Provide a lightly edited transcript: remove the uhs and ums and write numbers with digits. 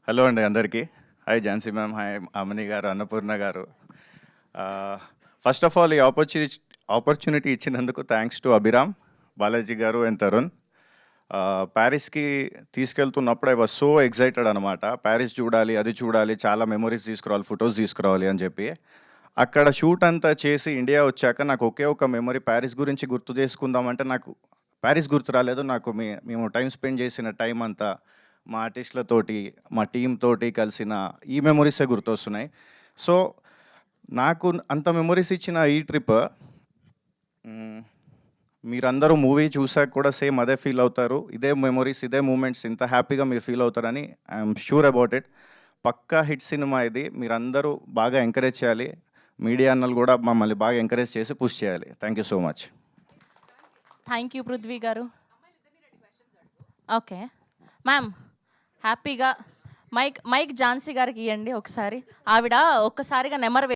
Hello అండి అందరికీ. Hi Jhansi ma'am, hi Amani గారు, అన్నపూర్ణ గారు. ఫస్ట్ ఆఫ్ ఆల్ ఈ ఆపర్చునిటీ ఇచ్చినందుకు థ్యాంక్స్ టు అభిరామ్, బాలాజీ గారు అండ్ తరుణ్. ప్యారిస్కి తీసుకెళ్తున్నప్పుడు ఐ వాజ్ సో ఎక్సైటెడ్ అనమాట. ప్యారిస్ చూడాలి, అది చూడాలి, చాలా మెమొరీస్ తీసుకురావాలి, ఫొటోస్ తీసుకురావాలి అని చెప్పి. అక్కడ షూట్ అంతా చేసి ఇండియా వచ్చాక నాకు ఒకే ఒక మెమొరీ ప్యారిస్ గురించి గుర్తు చేసుకుందామంటే నాకు ప్యారిస్ గుర్తు రాలేదు. నాకు మేము టైం స్పెండ్ చేసిన టైం అంతా మా ఆర్టిస్టులతోటి, మా టీమ్ తోటి కలిసిన ఈ మెమొరీసే గుర్తొస్తున్నాయి. సో నాకు అంత మెమొరీస్ ఇచ్చిన ఈ ట్రిప్ మీరందరూ మూవీ చూసాక కూడా సేమ్ అదే ఫీల్ అవుతారు. ఇదే మెమొరీస్, ఇదే మూమెంట్స్ ఇంత హ్యాపీగా మీరు ఫీల్ అవుతారని ఐఎమ్ షూర్ అబౌట్ ఇట్. పక్కా హిట్ సినిమా ఇది. మీరందరూ బాగా ఎంకరేజ్ చేయాలి. మీడియా అన్నలు కూడా మమ్మల్ని బాగా ఎంకరేజ్ చేసి పుష్ చేయాలి. Thank you so much. Thank you Prithvi గారు. ఓకే మ్యామ్, హ్యాపీగా మైక్ ఝాన్సీ గారికి ఇవ్వండి ఒకసారి. ఆవిడ ఒక్కసారిగా నెమరు